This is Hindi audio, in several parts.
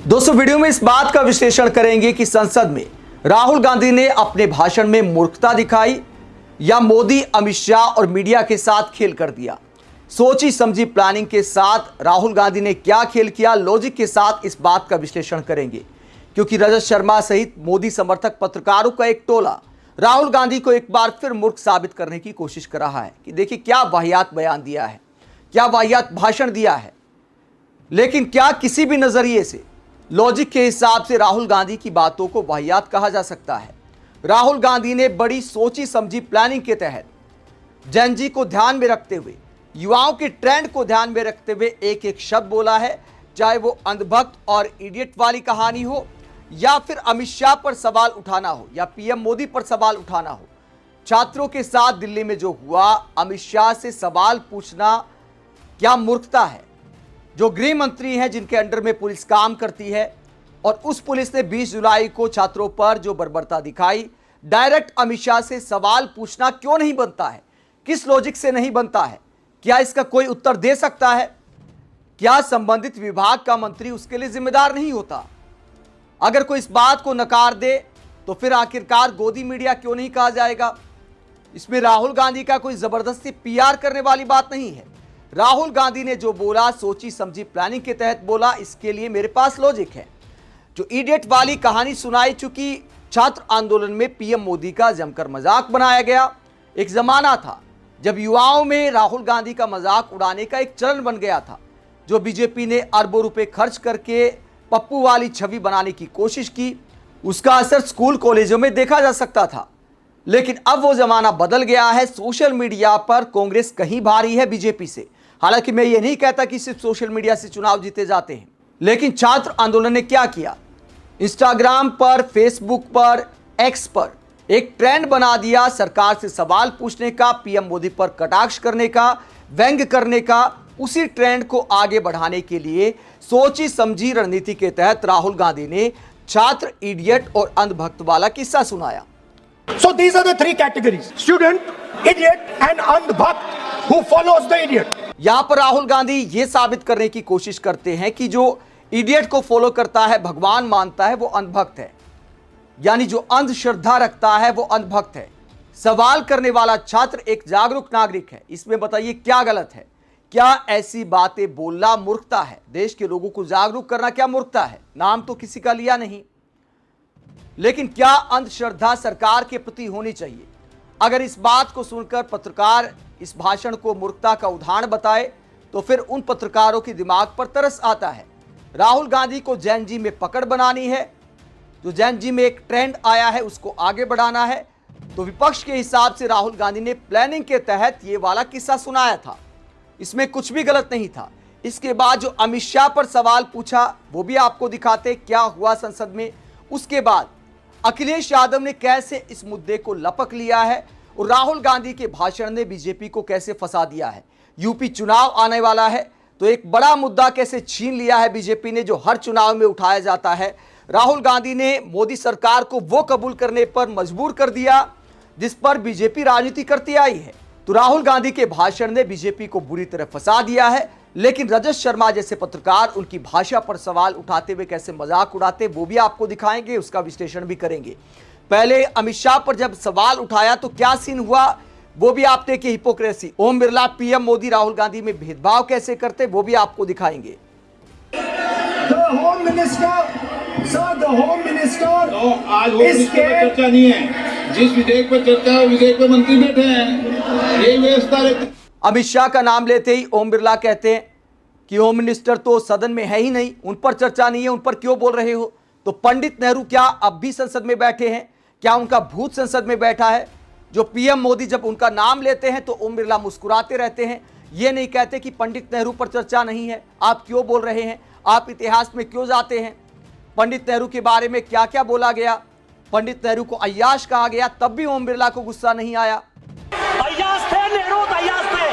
दोस्तों वीडियो में इस बात का विश्लेषण करेंगे कि संसद में राहुल गांधी ने अपने भाषण में मूर्खता दिखाई या मोदी, अमित शाह और मीडिया के साथ खेल कर दिया। सोची समझी प्लानिंग के साथ राहुल गांधी ने क्या खेल किया, लॉजिक के साथ इस बात का विश्लेषण करेंगे, क्योंकि रजत शर्मा सहित मोदी समर्थक पत्रकारों का एक टोला राहुल गांधी को एक बार फिर मूर्ख साबित करने की कोशिश कर रहा है कि देखिए क्या वाहियात बयान दिया है, क्या वाहियात भाषण दिया है। लेकिन क्या किसी भी नजरिए से, लॉजिक के हिसाब से राहुल गांधी की बातों को वाहियात कहा जा सकता है? राहुल गांधी ने बड़ी सोची समझी प्लानिंग के तहत जेन जी को ध्यान में रखते हुए, युवाओं के ट्रेंड को ध्यान में रखते हुए एक एक शब्द बोला है, चाहे वो अंधभक्त और इडियट वाली कहानी हो, या फिर अमित शाह पर सवाल उठाना हो, या पीएम मोदी पर सवाल उठाना हो। छात्रों के साथ दिल्ली में जो हुआ, अमित शाह से सवाल पूछना क्या मूर्खता है? जो गृह मंत्री हैं, जिनके अंडर में पुलिस काम करती है, और उस पुलिस ने 20 जुलाई को छात्रों पर जो बर्बरता दिखाई, डायरेक्ट अमित शाह से सवाल पूछना क्यों नहीं बनता है? किस लॉजिक से नहीं बनता है? क्या इसका कोई उत्तर दे सकता है? क्या संबंधित विभाग का मंत्री उसके लिए जिम्मेदार नहीं होता? अगर कोई इस बात को नकार दे तो फिर आखिरकार गोदी मीडिया क्यों नहीं कहा जाएगा? इसमें राहुल गांधी का कोई जबरदस्ती पीआर करने वाली बात नहीं है। राहुल गांधी ने जो बोला, सोची समझी प्लानिंग के तहत बोला। इसके लिए मेरे पास लॉजिक है। जो इडियट वाली कहानी सुनाई चुकी, छात्र आंदोलन में पीएम मोदी का जमकर मजाक बनाया गया। एक जमाना था जब युवाओं में राहुल गांधी का मजाक उड़ाने का एक चलन बन गया था, जो बीजेपी ने अरबों रुपए खर्च करके पप्पू वाली छवि बनाने की कोशिश की। उसका असर स्कूल कॉलेजों में देखा जा सकता था। लेकिन अब वो जमाना बदल गया है। सोशल मीडिया पर कांग्रेस कहीं भारी है बीजेपी से। हालांकि मैं ये नहीं कहता कि सिर्फ सोशल मीडिया से चुनाव जीते जाते हैं, लेकिन छात्र आंदोलन ने क्या किया? इंस्टाग्राम पर, फेसबुक पर, एक्स पर एक ट्रेंड बना दिया सरकार से सवाल पूछने का, पीएम मोदी पर कटाक्ष करने का, व्यंग्य करने का। उसी ट्रेंड को आगे बढ़ाने के लिए सोची समझी रणनीति के तहत राहुल गांधी ने छात्र, इडियट और अंधभक्त वाला किस्सा सुनाया। So these are the three categories: student, idiot and andhbhakt who follows the idiot. यहां पर राहुल गांधी ये साबित करने की कोशिश करते हैं कि जो इडियट को फॉलो करता है, भगवान मानता है, वो अंधभक्त है। यानी जो अंधश्रद्धा रखता है वो अंधभक्त है। सवाल करने वाला छात्र एक जागरूक नागरिक है। इसमें बताइए क्या गलत है? क्या ऐसी बातें बोलना मूर्खता है? देश के लोगों को जागरूक करना क्या मूर्खता है? नाम तो किसी का लिया नहीं, लेकिन क्या अंधश्रद्धा सरकार के प्रति होनी चाहिए? अगर इस बात को सुनकर पत्रकार इस भाषण को मूर्खता का उदाहरण बताए तो फिर उन पत्रकारों के दिमाग पर तरस आता है। राहुल गांधी को जैन जी में पकड़ बनानी है। जो जैन जी में एक ट्रेंड आया है उसको आगे बढ़ाना है। तो विपक्ष के हिसाब से राहुल गांधी ने प्लानिंग के तहत ये वाला किस्सा सुनाया था। इसमें कुछ भी गलत नहीं था। इसके बाद जो अमित शाह पर सवाल पूछा वो भी आपको दिखाते क्या हुआ संसद में। उसके बाद अखिलेश यादव ने कैसे इस मुद्दे को लपक लिया है और राहुल गांधी के भाषण ने बीजेपी को कैसे फंसा दिया है। यूपी चुनाव आने वाला है तो एक बड़ा मुद्दा कैसे छीन लिया है बीजेपी ने, जो हर चुनाव में उठाया जाता है। राहुल गांधी ने मोदी सरकार को वो कबूल करने पर मजबूर कर दिया जिस पर बीजेपी राजनीति करती आई है। तो राहुल गांधी के भाषण ने बीजेपी को बुरी तरह फंसा दिया है। लेकिन रजत शर्मा जैसे पत्रकार उनकी भाषा पर सवाल उठाते हुए कैसे मजाक उड़ाते वो भी आपको दिखाएंगे, उसका विश्लेषण भी करेंगे। पहले अमित शाह पर जब सवाल उठाया तो क्या सीन हुआ वो भी आप देखिए। हिपोक्रेसी, ओम बिरला, पीएम मोदी राहुल गांधी में भेदभाव कैसे करते वो भी आपको दिखाएंगे। चर्चा नहीं है, जिस विधेयक पर चर्चा है विधेयक पर मंत्री बैठे हैं, यही व्यवस्था रहती। अमित शाह का नाम लेते ही ओम बिरला कहते हैं कि होम मिनिस्टर तो सदन में है ही नहीं, उन पर चर्चा नहीं है, उन पर क्यों बोल रहे हो? तो पंडित नेहरू क्या अब भी संसद में बैठे हैं? क्या उनका भूत संसद में बैठा है? जो पीएम मोदी जब उनका नाम लेते हैं तो ओम बिरला मुस्कुराते रहते हैं, ये नहीं कहते कि पंडित नेहरू पर चर्चा नहीं है, आप क्यों बोल रहे हैं, आप इतिहास में क्यों जाते हैं? पंडित नेहरू के बारे में क्या क्या बोला गया, पंडित नेहरू को अय्याश कहा गया, तब भी ओम बिरला को गुस्सा नहीं आया। अय्याश थे नेहरू, अय्याश थे,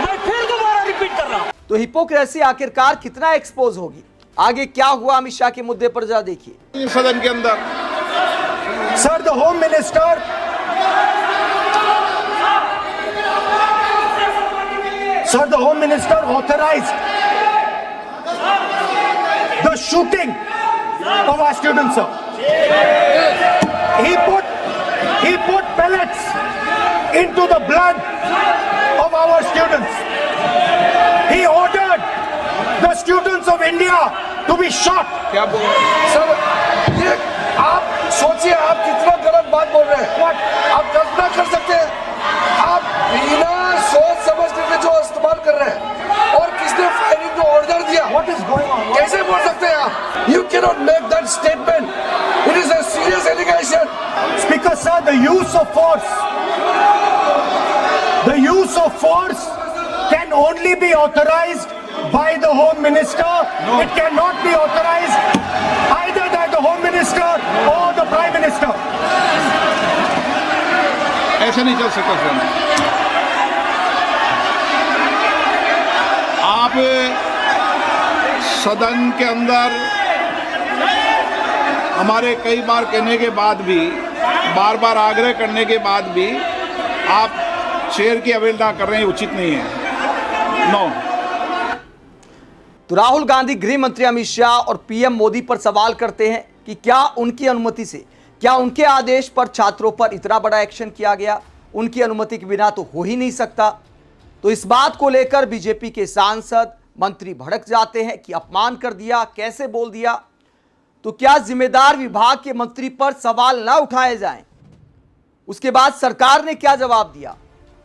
मैं फिर दोबारा रिपीट कर रहा हूं। तो हिपोक्रेसी आखिरकार कितना एक्सपोज होगी? आगे क्या हुआ अमित शाह के मुद्दे पर जरा देखिए। सदन के अंदर Sir, the Home Minister authorized the shooting of our students, sir. He put pellets into the blood of our students. He ordered the students of India to be shot. क्या बोल रहे हैं सर? ये आप सोचिए, आप कितना गलत बात बोल रहे हैं। आप कल्पना कर सकते हैं, आप बिना सोच समझ करके जो इस्तेमाल कर रहे हैं, और किसने फायरिंग को ऑर्डर दिया? What is going on? कैसे बोल सकते हैं आप? You cannot make that statement. It is a serious allegation. Speaker, sir, the use of force can only be authorized by the Home Minister. No. It cannot be authorized either by the Home Minister or the Prime Minister. ऐसा नहीं चल सकता सर। आप सदन के अंदर हमारे कई बार कहने के बाद भी, बार बार आग्रह करने के बाद भी आप शेयर की अवहेलना कर रहे हैं, उचित नहीं है। नो। तो राहुल गांधी गृह मंत्री अमित शाह और पीएम मोदी पर सवाल करते हैं कि क्या उनकी अनुमति से, क्या उनके आदेश पर छात्रों पर इतना बड़ा एक्शन किया गया? उनकी अनुमति के बिना तो हो ही नहीं सकता। तो इस बात को लेकर बीजेपी के सांसद मंत्री भड़क जाते हैं कि अपमान कर दिया, कैसे बोल दिया। तो क्या जिम्मेदार विभाग के मंत्री पर सवाल ना उठाए जाएं? उसके बाद सरकार ने क्या जवाब दिया?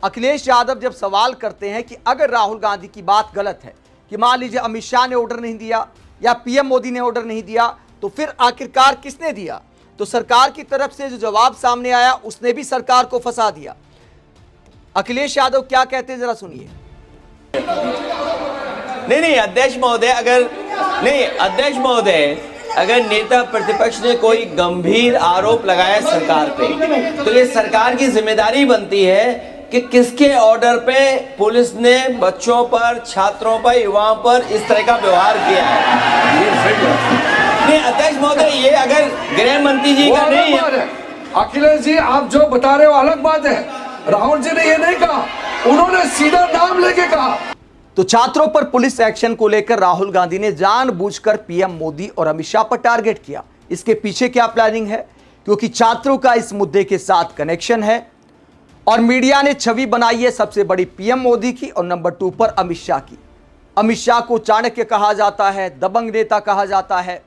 अखिलेश यादव जब सवाल करते हैं कि अगर राहुल गांधी की बात गलत है, कि मान लीजिए अमित शाह ने ऑर्डर नहीं दिया या पीएम मोदी ने ऑर्डर नहीं दिया, तो फिर आखिरकार किसने दिया? तो सरकार की तरफ से जो जवाब सामने आया उसने भी सरकार को फंसा दिया। अखिलेश यादव क्या कहते हैं, जरा सुनिए। नहीं अध्यक्ष महोदय, अगर नेता प्रतिपक्ष ने कोई गंभीर आरोप लगाया सरकार पे, तो ये सरकार की जिम्मेदारी बनती है कि किसके ऑर्डर पे पुलिस ने बच्चों पर, छात्रों पर, युवाओं पर इस तरह का व्यवहार किया है। नहीं अध्यक्ष महोदय, ये अगर गृह मंत्री जी का नहीं है। अखिलेश जी, आप जो बता रहे हो अलग बात है। राहुल जी ने ये नहीं कहा, उन्होंने सीधा नाम लेके कहा। तो छात्रों पर पुलिस एक्शन को लेकर राहुल गांधी ने जानबूझकर पीएम मोदी और अमित शाह पर टारगेट किया। इसके पीछे क्या प्लानिंग है? क्योंकि छात्रों का इस मुद्दे के साथ कनेक्शन है और मीडिया ने छवि बनाई है सबसे बड़ी पीएम मोदी की और नंबर 2 पर अमित शाह की। अमित शाह को चाणक्य कहा जाता है, दबंग नेता कहा जाता है।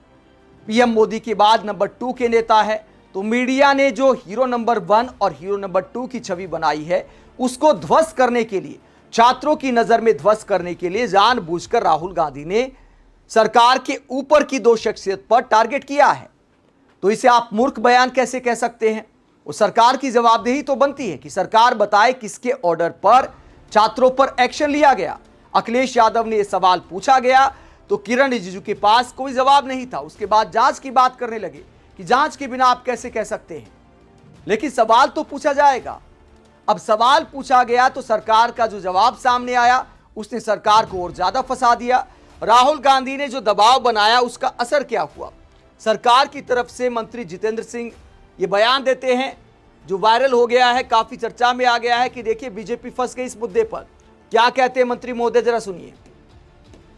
पीएम मोदी के बाद नंबर 2 के नेता है। तो मीडिया ने जो हीरो नंबर 1 और हीरो नंबर 2 की छवि बनाई है, उसको ध्वस्त करने के लिए, छात्रों की नजर में ध्वस्त करने के लिए जानबूझकर राहुल गांधी ने सरकार के ऊपर की 2 शख्सियत पर टारगेट किया है। तो इसे आप मूर्ख बयान कैसे कह सकते हैं? और सरकार की जवाबदेही तो बनती है कि सरकार बताए किसके ऑर्डर पर छात्रों पर एक्शन लिया गया। अखिलेश यादव ने यह सवाल पूछा गया तो किरण रिजिजू के पास कोई जवाब नहीं था। उसके बाद जांच की बात करने लगे कि जांच के बिना आप कैसे कह सकते हैं, लेकिन सवाल तो पूछा जाएगा। अब सवाल पूछा गया तो सरकार का जो जवाब सामने आया उसने सरकार को और ज्यादा फंसा दिया। राहुल गांधी ने जो दबाव बनाया उसका असर क्या हुआ? सरकार की तरफ से मंत्री जितेंद्र सिंह ये बयान देते हैं जो वायरल हो गया है, काफी चर्चा में आ गया है कि देखिए बीजेपी फंस गई इस मुद्दे पर। क्या कहते हैं मंत्री महोदय, जरा सुनिए।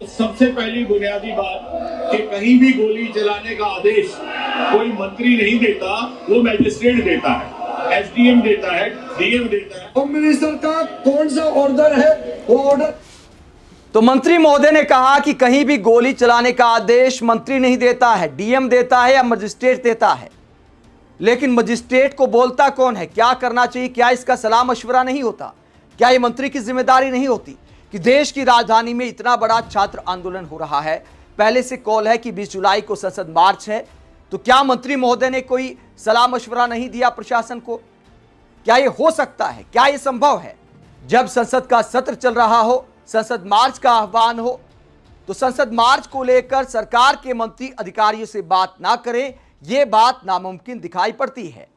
सबसे पहली बुनियादी बात कि कहीं भी गोली चलाने का आदेश कोई मंत्री नहीं देता, वो मैजिस्ट्रेट देता है, एसडीएम देता है, डीएम देता है। होम मिनिस्टर का कौन सा ऑर्डर है? वो ऑर्डर तो मंत्री महोदय ने कहा कि कहीं भी गोली चलाने का आदेश मंत्री नहीं देता है, डीएम देता है या मजिस्ट्रेट देता है। लेकिन मजिस्ट्रेट को बोलता कौन है, क्या करना चाहिए? क्या इसका सलाह मशवरा नहीं होता? क्या ये मंत्री की जिम्मेदारी नहीं होती कि देश की राजधानी में इतना बड़ा छात्र आंदोलन हो रहा है, पहले से कॉल है कि 20 जुलाई को संसद मार्च है, तो क्या मंत्री महोदय ने कोई सलाह मशवरा नहीं दिया प्रशासन को? क्या ये हो सकता है? क्या ये संभव है? जब संसद का सत्र चल रहा हो, संसद मार्च का आह्वान हो, तो संसद मार्च को लेकर सरकार के मंत्री अधिकारियों से बात ना करें, यह बात नामुमकिन दिखाई पड़ती है।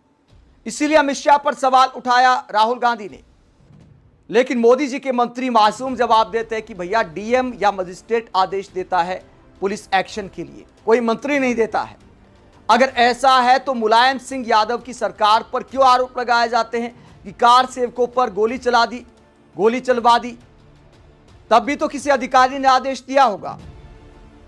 इसीलिए अमित शाह पर सवाल उठाया राहुल गांधी ने। लेकिन मोदी जी के मंत्री मासूम जवाब देते हैं कि भैया डीएम या मजिस्ट्रेट आदेश देता है पुलिस एक्शन के लिए, कोई मंत्री नहीं देता है। अगर ऐसा है तो मुलायम सिंह यादव की सरकार पर क्यों आरोप लगाए जाते हैं कि कार सेवकों पर गोली चलवा दी? तब भी तो किसी अधिकारी ने आदेश दिया होगा।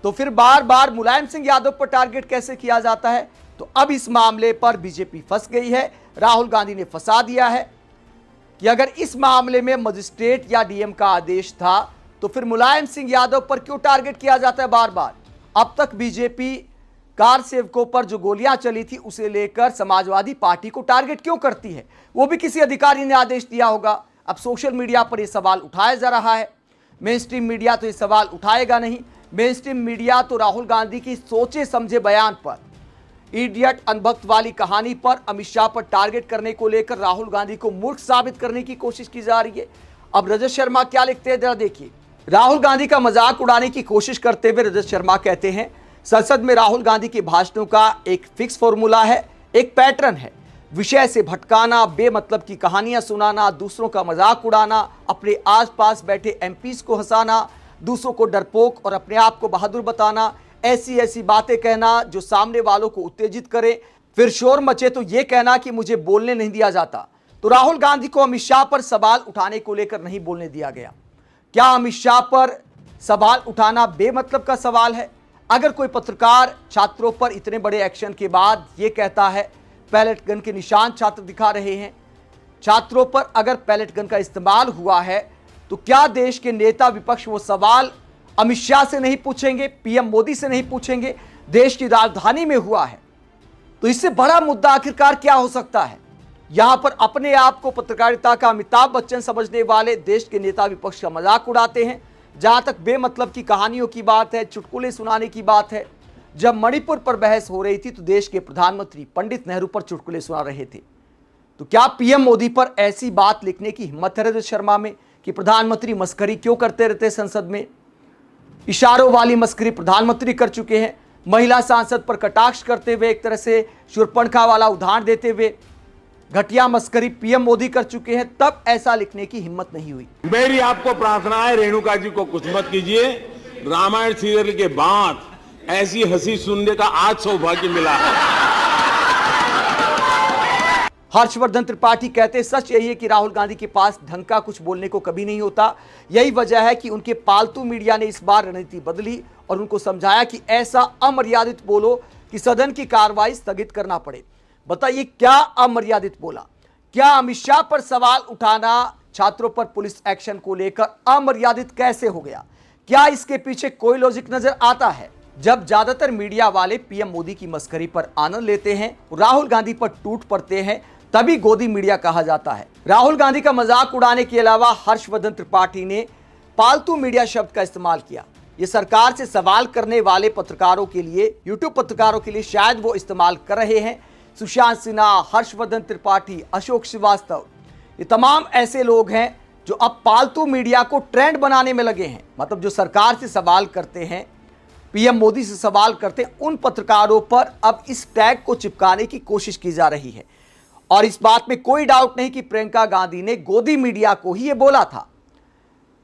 तो फिर बार बार मुलायम सिंह यादव पर टारगेट कैसे किया जाता है? तो अब इस मामले पर बीजेपी फंस गई है। राहुल गांधी ने फंसा दिया है कि अगर इस मामले में मजिस्ट्रेट या डीएम का आदेश था तो फिर मुलायम सिंह यादव पर क्यों टारगेट किया जाता है बार बार? अब तक बीजेपी कार सेवकों पर जो गोलियां चली थी उसे लेकर समाजवादी पार्टी को टारगेट क्यों करती है? वो भी किसी अधिकारी ने आदेश दिया होगा। अब सोशल मीडिया पर यह सवाल उठाया जा रहा है। मेन स्ट्रीम मीडिया तो ये सवाल उठाएगा नहीं। मेन स्ट्रीम मीडिया तो राहुल गांधी की सोचे समझे बयान पर, इडियट अनभक्त वाली कहानी पर, अमित शाह पर टारगेट करने को लेकर राहुल गांधी को मूर्ख साबित करने की कोशिश की जा रही है। अब रजत शर्मा क्या लिखते हैं जरा देखिए। राहुल गांधी का मजाक उड़ाने की कोशिश करते हुए रजत शर्मा कहते हैं, संसद में राहुल गांधी के भाषणों का एक फिक्स फॉर्मूला है, एक पैटर्न है। विषय से भटकाना, बेमतलब की कहानियां सुनाना, दूसरों का मजाक उड़ाना, अपने आसपास बैठे एमपीज को हंसाना, दूसरों को डरपोक और अपने आप को बहादुर बताना, ऐसी ऐसी बातें कहना जो सामने वालों को उत्तेजित करे, फिर शोर मचे तो यह कहना कि मुझे बोलने नहीं दिया जाता। तो राहुल गांधी को अमित शाह पर सवाल उठाने को लेकर नहीं बोलने दिया गया। क्या अमित शाह पर सवाल उठाना बेमतलब का सवाल है? अगर कोई पत्रकार छात्रों पर इतने बड़े एक्शन के बाद यह कहता है पैलेट गन के निशान छात्र दिखा रहे हैं, छात्रों पर अगर पैलेट गन का इस्तेमाल हुआ है, तो क्या देश के नेता विपक्ष वो सवाल अमित शाह से नहीं पूछेंगे, पीएम मोदी से नहीं पूछेंगे? देश की राजधानी में हुआ है तो इससे बड़ा मुद्दा आखिरकार क्या हो सकता है? यहां पर अपने आप को पत्रकारिता का अमिताभ बच्चन समझने वाले देश के नेता विपक्ष का मजाक उड़ाते हैं। जहां तक बेमतलब की कहानियों की बात है, चुटकुले सुनाने की बात है, जब मणिपुर पर बहस हो रही थी तो देश के प्रधानमंत्री पंडित नेहरू पर चुटकुले सुना रहे थे। तो क्या पीएम मोदी पर ऐसी बात लिखने की हिम्मत है रजत शर्मा में कि प्रधानमंत्री मस्करी क्यों करते रहते संसद में? इशारों वाली मस्करी प्रधानमंत्री कर चुके हैं। महिला सांसद पर कटाक्ष करते हुए, एक तरह से शूर्पणखा वाला उदाहरण देते हुए घटिया मस्करी पीएम मोदी कर चुके हैं, तब ऐसा लिखने की हिम्मत नहीं हुई। मेरी आपको प्रार्थना है, रेणुका जी को कुछ मत कीजिए। रामायण सीरियल के बाद ऐसी हंसी सुनने का आज सौभाग्य मिला है। हर्षवर्धन त्रिपाठी कहते सच यही है कि राहुल गांधी के पास ढंग का कुछ बोलने को कभी नहीं होता। यही वजह है कि उनके पालतू मीडिया ने इस बार रणनीति बदली और उनको समझाया कि ऐसा अमर्यादित बोलो कि सदन की कार्रवाई स्थगित करना पड़े। बताइए क्या अमर्यादित बोला? क्या अमित शाह पर सवाल उठाना छात्रों पर पुलिस एक्शन को लेकर अमर्यादित कैसे हो गया? क्या इसके पीछे कोई लॉजिक नजर आता है? जब ज्यादातर मीडिया वाले पीएम मोदी की मस्करी पर आनंद लेते हैं, राहुल गांधी पर टूट पड़ते हैं, तभी गोदी मीडिया कहा जाता है। राहुल गांधी का मजाक उड़ाने के अलावा हर्षवर्धन त्रिपाठी ने पालतू मीडिया शब्द का इस्तेमाल किया। यह सरकार से सवाल करने वाले पत्रकारों के लिए, यूट्यूब पत्रकारों के लिए शायद वो इस्तेमाल कर रहे हैं। सुशांत सिन्हा, हर्षवर्धन त्रिपाठी, अशोक श्रीवास्तव, ये तमाम ऐसे लोग हैं जो अब पालतू मीडिया को ट्रेंड बनाने में लगे हैं। मतलब जो सरकार से सवाल करते हैं, पीएम मोदी से सवाल करते हैं, उन पत्रकारों पर अब इस टैग को चिपकाने की कोशिश की जा रही है। और इस बात में कोई डाउट नहीं कि प्रियंका गांधी ने गोदी मीडिया को ही ये बोला था।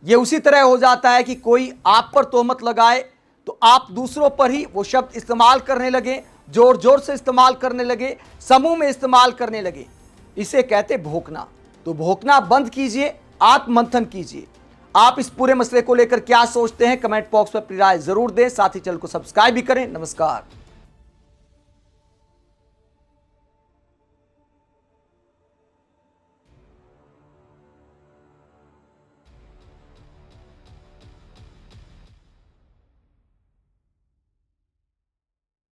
ये उसी तरह हो जाता है कि कोई आप पर तोहमत लगाए तो आप दूसरों पर ही वो शब्द इस्तेमाल करने लगे, जोर जोर से इस्तेमाल करने लगे, समूह में इस्तेमाल करने लगे। इसे कहते भौंकना। तो भौंकना बंद कीजिए, आत्ममंथन कीजिए। आप इस पूरे मसले को लेकर क्या सोचते हैं? कमेंट बॉक्स में अपनी राय जरूर दें। साथ ही चैनल को सब्सक्राइब भी करें। नमस्कार।